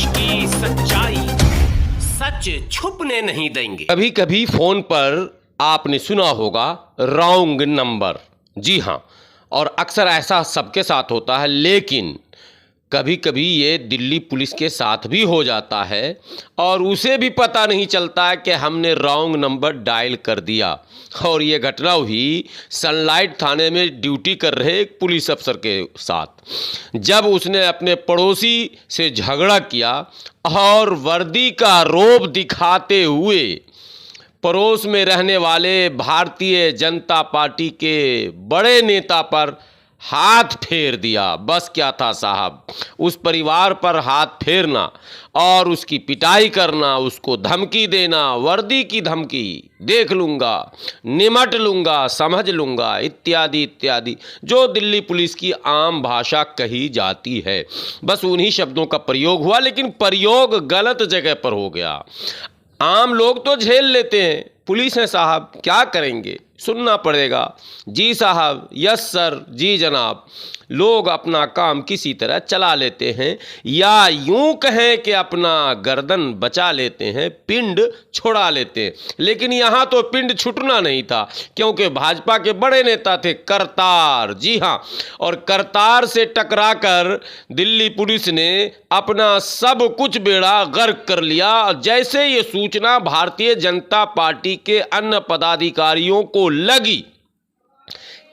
देश की सच्चाई, सच छुपने नहीं देंगे। कभी कभी फोन पर आपने सुना होगा रॉन्ग नंबर। जी हाँ, और अक्सर ऐसा सबके साथ होता है, लेकिन कभी कभी ये दिल्ली पुलिस के साथ भी हो जाता है और उसे भी पता नहीं चलता है कि हमने रॉन्ग नंबर डायल कर दिया। और ये घटना हुई सनलाइट थाने में ड्यूटी कर रहे एक पुलिस अफसर के साथ, जब उसने अपने पड़ोसी से झगड़ा किया और वर्दी का रौब दिखाते हुए पड़ोस में रहने वाले भारतीय जनता पार्टी के बड़े नेता पर हाथ फेर दिया। बस क्या था साहब, उस परिवार पर हाथ फेरना और उसकी पिटाई करना, उसको धमकी देना, वर्दी की धमकी, देख लूँगा, निमट लूँगा, समझ लूँगा, इत्यादि इत्यादि, जो दिल्ली पुलिस की आम भाषा कही जाती है। बस उन्हीं शब्दों का प्रयोग हुआ, लेकिन प्रयोग गलत जगह पर हो गया। आम लोग तो झेल लेते हैं, पुलिस है साहब, क्या करेंगे, सुनना पड़ेगा। जी साहब, यस सर, जी जनाब। लोग अपना काम किसी तरह चला लेते हैं, या यूं कहें कि अपना गर्दन बचा लेते हैं, पिंड छुड़ा लेते हैं। लेकिन यहाँ तो पिंड छुटना नहीं था, क्योंकि भाजपा के बड़े नेता थे करतार। जी हाँ, और करतार से टकराकर दिल्ली पुलिस ने अपना सब कुछ बेड़ा गर्क कर लिया। जैसे ये सूचना भारतीय जनता पार्टी के अन्य पदाधिकारियों को लगी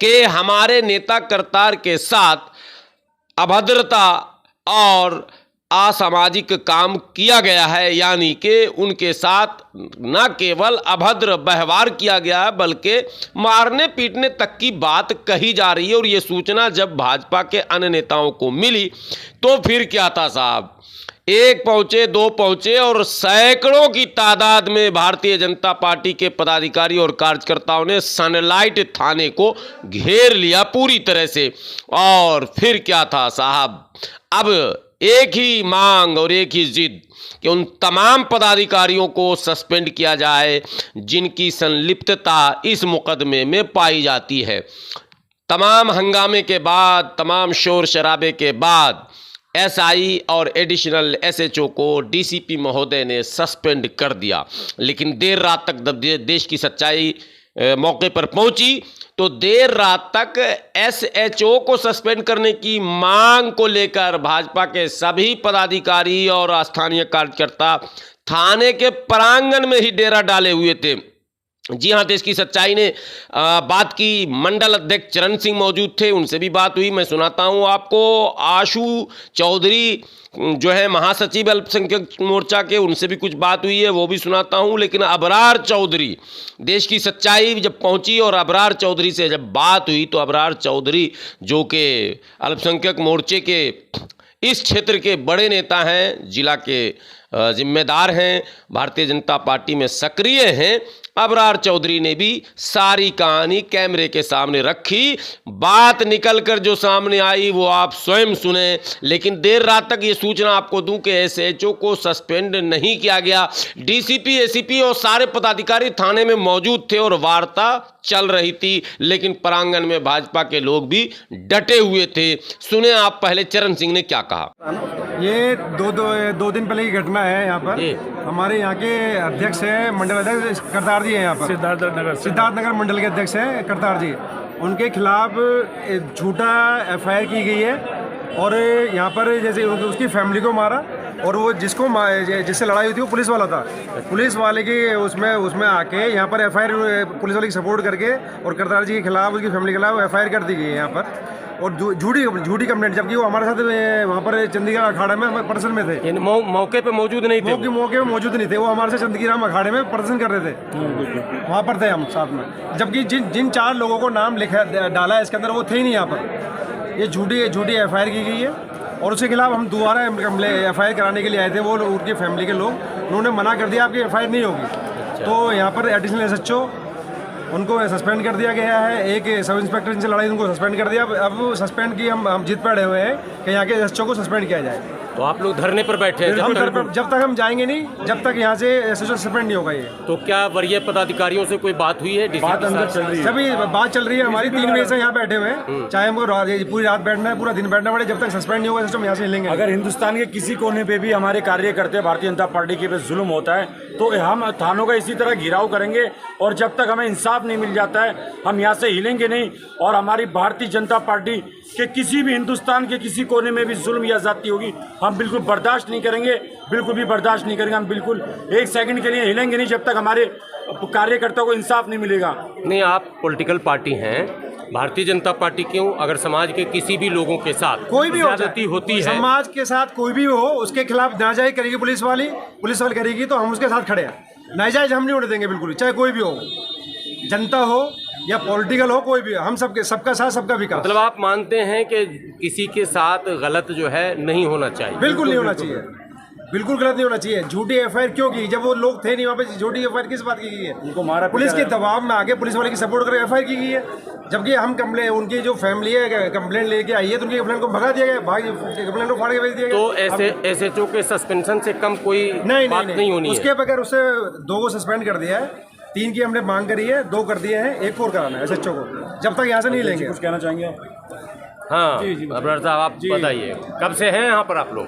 कि हमारे नेता करतार के साथ अभद्रता और असामाजिक काम किया गया है, यानी कि उनके साथ न केवल अभद्र व्यवहार किया गया है बल्कि मारने पीटने तक की बात कही जा रही है। और ये सूचना जब भाजपा के अन्य नेताओं को मिली तो फिर क्या था साहब, एक पहुंचे, दो पहुंचे और सैकड़ों की तादाद में भारतीय जनता पार्टी के पदाधिकारी और कार्यकर्ताओं ने सनलाइट थाने को घेर लिया पूरी तरह से। और फिर क्या था साहब, अब एक ही मांग और एक ही जिद कि उन तमाम पदाधिकारियों को सस्पेंड किया जाए जिनकी संलिप्तता इस मुकदमे में पाई जाती है। तमाम हंगामे के बाद, तमाम शोर शराबे के बाद एसआई और एडिशनल एसएचओ को डीसीपी महोदय ने सस्पेंड कर दिया। लेकिन देर रात तक जब देश की सच्चाई मौके पर पहुंची तो देर रात तक एसएचओ को सस्पेंड करने की मांग को लेकर भाजपा के सभी पदाधिकारी और स्थानीय कार्यकर्ता थाने के प्रांगण में ही डेरा डाले हुए थे। जी हाँ, देश की सच्चाई ने बात की, मंडल अध्यक्ष चरण सिंह मौजूद थे, उनसे भी बात हुई। मैं सुनाता हूँ आपको। आशु चौधरी जो है महासचिव अल्पसंख्यक मोर्चा के, उनसे भी कुछ बात हुई है, वो भी सुनाता हूँ। लेकिन अबरार चौधरी, देश की सच्चाई जब पहुँची और अबरार चौधरी से जब बात हुई तो अबरार चौधरी जो कि अल्पसंख्यक मोर्चे के इस क्षेत्र के बड़े नेता हैं, जिला के जिम्मेदार हैं, भारतीय जनता पार्टी में सक्रिय हैं, अबरार चौधरी ने भी सारी कहानी कैमरे के सामने रखी। बात निकलकर जो सामने आई वो आप स्वयं सुने। लेकिन देर रात तक ये सूचना आपको दूं कि एसएचओ को सस्पेंड नहीं किया गया। डीसीपी, एसीपी और सारे पदाधिकारी थाने में मौजूद थे और वार्ता चल रही थी, लेकिन प्रांगण में भाजपा के लोग भी डटे हुए थे। सुने आप पहले चरण सिंह ने क्या कहा। ये दो दिन पहले की घटना है। यहाँ पर हमारे यहाँ के अध्यक्ष है, मंडल अध्यक्ष करतार जी है, यहाँ पर सिद्धार्थ नगर मंडल के अध्यक्ष हैं करतार जी। उनके खिलाफ झूठा एफआईआर की गई है और यहाँ पर जैसे उसकी फैमिली को मारा और वो जिससे लड़ाई हुई थी वो पुलिस वाला था। पुलिस वाले की उसमें आके यहाँ पर एफआईआर पुलिस वाले की सपोर्ट करके और करतार जी के खिलाफ, उसकी फैमिली के खिलाफ एफआईआर कर दी गई है यहाँ पर, और झूठी कंप्लेंट, जबकि वो हमारे साथ वहाँ पर चंडीगढ़ अखाड़े में प्रदर्शन में थे। मौके पे मौजूद नहीं थे, मौके पे मौजूद नहीं थे, वो हमारे साथ चंडीगढ़ अखाड़े में प्रदर्शन कर रहे थे, वहाँ पर थे हम साथ में। जबकि जिन 4 लोगों को नाम लिखा डाला है इसके अंदर वो थे ही नहीं यहाँ पर। ये झूठी एफआईआर की गई है और उसके खिलाफ हम दोबारा एफआईआर कराने के लिए आए थे। वो उनकी फैमिली के लोग, उन्होंने मना कर दिया आपकी एफआईआर नहीं होगी। तो यहाँ पर एडिशनल एसएचओ उनको सस्पेंड कर दिया गया है। एक सब इंस्पेक्टर जिनसे लड़ाई उनको सस्पेंड कर दिया। अब सस्पेंड की हम जिद पे अड़े हुए हैं कि यहाँ के एसएचओ को सस्पेंड किया जाए। तो आप लोग धरने पर बैठे हैं जब तक हम जाएंगे नहीं, जब तक यहाँ से एसएचओ सस्पेंड नहीं होगा ये। तो क्या वरीय पदाधिकारियों से कोई बात हुई है? बात अंदर चल रही है, सभी बात चल रही है हमारी। 3 बजे से यहाँ बैठे हुए हैं, चाहे हमको पूरी रात बैठना है, पूरा दिन बैठना पड़े, जब तक सस्पेंड नहीं होगा सिस्टम यहाँ से हिलेंगे। अगर हिंदुस्तान के किसी कोने पे भी हमारे कार्यकर्ता भारतीय जनता पार्टी के पे जुल्म होता है तो हम थानों का इसी तरह घिराव करेंगे, और जब तक हमें इंसाफ नहीं मिल जाता है हम यहाँ से हिलेंगे नहीं। और हमारी भारतीय जनता पार्टी के किसी भी हिंदुस्तान के किसी कोने में भी जुल्म या जाती होगी हम बिल्कुल बर्दाश्त नहीं करेंगे, बिल्कुल भी बर्दाश्त नहीं करेंगे। हम बिल्कुल 1 सेकंड के लिए हिलेंगे नहीं जब तक हमारे कार्यकर्ताओं को इंसाफ नहीं मिलेगा। नहीं, आप पॉलिटिकल पार्टी हैं, भारतीय जनता पार्टी क्यों, अगर समाज के किसी भी लोगों के साथ कोई भी ज्यादती होती है, समाज के साथ कोई भी हो, उसके खिलाफ नाजायज करेगी पुलिस वाली करेगी तो हम उसके साथ खड़े हैं। नाजायज हम नहीं होने देंगे बिल्कुल, चाहे कोई भी हो, जनता हो या पॉलिटिकल हो, कोई भी, हम सबका साथ सबका विकास। मतलब आप मानते हैं कि किसी के साथ गलत जो है नहीं होना चाहिए? बिल्कुल नहीं होना चाहिए, बिल्कुल गलत नहीं होना चाहिए। झूठी एफआईआर क्यों की? जब वो लोग थे नहीं वहाँ पे, झूठी एफआईआर किस बात की गई है? उनको मारा, पुलिस के दबाव में आके पुलिस वाले की सपोर्ट करके एफआईआर की गई है। जबकि हम कंप्लेन, उनकी जो फैमिली है कंप्लेंट लेके आई है तो उनकी कंप्लेंट को भगा दिया गया, कंप्लेंट को फाड़ के भेज दिया गया। तो ऐसे एसएचओ के सस्पेंशन से कम कोई बात नहीं होनी है? उसके बगैर उससे 2 को सस्पेंड कर दिया है, 3 की हमने मांग करी है, 2 कर दिए हैं, 1 और कराना है एसएचओ को, जब तक यहाँ से नहीं लेंगे। कुछ कहना चाहेंगे आप? हाँ अब्रार साहब, आप बताइए, कब से हैं यहाँ पर आप लोग?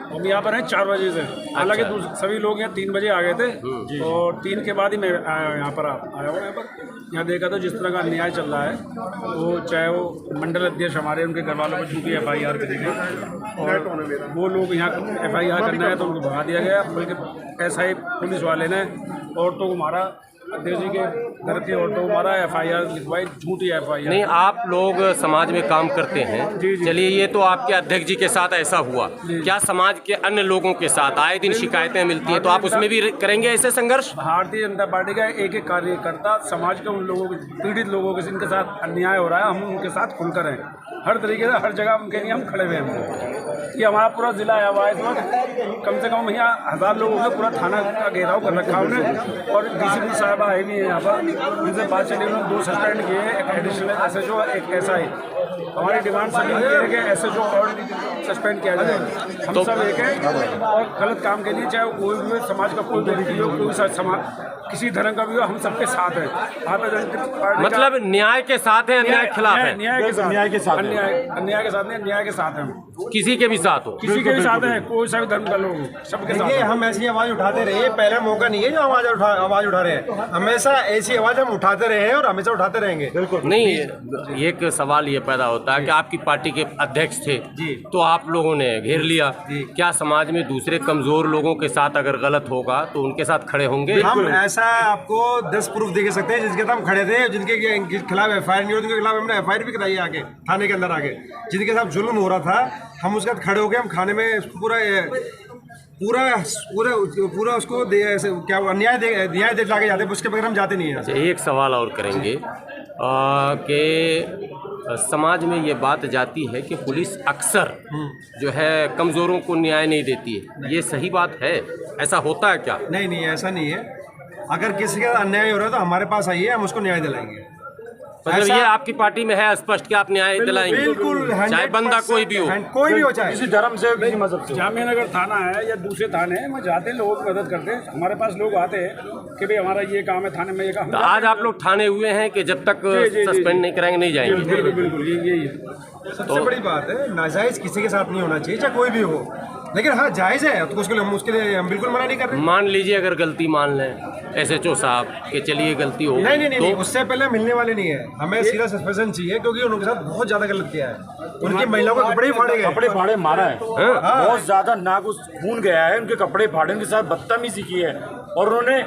हम यहाँ पर हैं 4 बजे से। हालांकि सभी लोग यहाँ 3 बजे आ गए थे, और 3 के बाद ही मैं यहाँ पर आया हूँ। यहाँ देखा तो जिस तरह का अन्याय चल रहा है, तो चाहे वो मंडल अध्यक्ष हमारे, उनके घर वालों को झूठी एफआईआर करेंगे, और वो लोग यहाँ एफआईआर करना है तो उनको भगा दिया गया। बल्कि एसआई पुलिस वाले ने औरतों को मारा, अध्यक्ष जी के घर की औरतों को मारा, एफआईआर लिखवाई, झूठी एफआईआर। नहीं, आप लोग समाज में काम करते हैं, चलिए ये तो आपके अध्यक्ष जी के साथ ऐसा हुआ, क्या समाज के अन्य लोगों के साथ आए दिन शिकायतें मिलती हैं, तो आप उसमें भी करेंगे ऐसे संघर्ष? भारतीय जनता पार्टी का एक एक कार्यकर्ता समाज के उन लोगों, पीड़ित लोगों के जिनके साथ अन्याय हो रहा है, हम उनके साथ खुलकर हैं, हर तरीके से हर जगह उनके लिए हम खड़े हुए हैं। ये हमारा पूरा जिला आया हुआ है इस वक्त, कम से कम यहाँ 1000 लोगों ने पूरा थाना का घेराव कर रखा है उन्हें। और डीसीपी साहब आए भी हैं यहाँ पर, उनसे बात चली, उन्होंने 2 सस्पेंड किए हैं, एक एडिशनल एसएचओ, एक एसआई। हमारी डिमांड सभी ये है कि एसएचओ और सस्पेंड किया जाए। हम सब एक हैं, और गलत काम के लिए चाहे कोई भी समाज का कोई व्यक्ति हो, कोई समाज किसी धर्म का भी हो, हम सबके साथ हैं। मतलब न्याय के साथ है, अन्याय के खिलाफ है? न्याय के साथ, अन्याय के साथ, अन्याय के साथ नहीं, न्याय के साथ हैं। किसी के भी साथ हो, किसी के भी साथ हैं, कोई सा भी धर्म का लोग, सबके साथ। हम ऐसी आवाज उठाते रहे, पहला मौका नहीं है जो आवाज उठा रहे हैं, हमेशा ऐसी आवाज हम उठाते रहे हैं और हमेशा उठाते रहेंगे। नहीं, एक सवाल ये पैदा होता है कि आपकी पार्टी के अध्यक्ष थे तो आप लोगों ने घेर लिया, क्या समाज में दूसरे कमजोर लोगों के साथ अगर गलत होगा तो उनके साथ खड़े होंगे? हम ऐसा आपको 10 प्रूफ दे सकते हैं जिसके साथ हम खड़े थे, जिनके खिलाफ एफआईआर नहीं हुई, उनके खिलाफ हमने एफआईआर भी कराई आके थाने के अंदर आके, जिनके साथ जुल्म हो रहा था, हम उसके साथ खड़े हो गए, हम खाने में पूरा उसको क्या न्याय दिला के जाते, उसके बगैर हम जाते नहीं हैं। एक सवाल और करेंगे कि समाज में ये बात जाती है कि पुलिस अक्सर जो है कमज़ोरों को न्याय नहीं देती है, ये सही बात है? ऐसा होता है क्या? नहीं, ऐसा नहीं है। अगर किसी का अन्याय हो रहा है तो हमारे पास आइए, हम उसको न्याय दिलाएंगे। मतलब ये आपकी पार्टी में है स्पष्ट कि आप न्याय दिलाएंगे? बिल्कुल, चाहे बंदा कोई भी हो, चाहे किसी धर्म से, किसी मजहब से। जामिया नगर थाना है या दूसरे थाने हैं, मैं जाते लोगों की मदद करते हैं। हमारे पास लोग आते हैं कि भाई हमारा ये काम है, थाने में ये काम। तो आज आप लोग ठाने हुए हैं कि जब तक सस्पेंड नहीं कराएंगे नहीं जाएंगे? बिल्कुल, यही है सबसे बड़ी बात है। नाजायज किसी के साथ नहीं होना चाहिए, चाहे कोई भी हो, लेकिन हाँ जायज़ है तो उसके लिए हम बिल्कुल मना नहीं कर रहे। मान लीजिए अगर गलती मान लें एसएचओ साहब कि चलिए गलती हो गई, नहीं, उससे पहले मिलने वाले नहीं है, हमें सीधा सस्पेंशन चाहिए, क्योंकि उनके साथ बहुत ज्यादा गलत किया है। उनकी महिलाओं को कपड़े फाड़े गए, कपड़े फाड़े मारा है, बहुत ज्यादा नाक खून गया है, उनके कपड़े फाड़े, उनके साथ बदतमीजी की है, और उन्होंने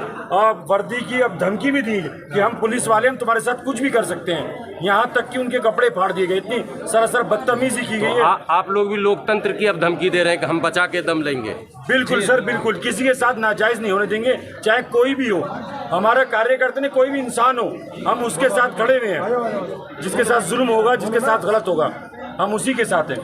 वर्दी की अब धमकी भी दी कि हम पुलिस वाले, हम तुम्हारे साथ कुछ भी कर सकते हैं, यहाँ तक कि उनके कपड़े फाड़ दिए गए। इतनी सरासर बदतमीजी की गई है। आप लोग भी लोकतंत्र की अब धमकी दे रहे हैं कि हम बचा के दम लेंगे? बिल्कुल सर, बिल्कुल, किसी के साथ नाजायज नहीं होने देंगे, चाहे कोई भी हो, हमारे कार्यकर्ता ने कोई भी इंसान हो, हम उसके साथ खड़े हुए हैं। जिसके साथ जुल्म होगा, जिसके साथ गलत होगा, हम उसी के साथ हैं।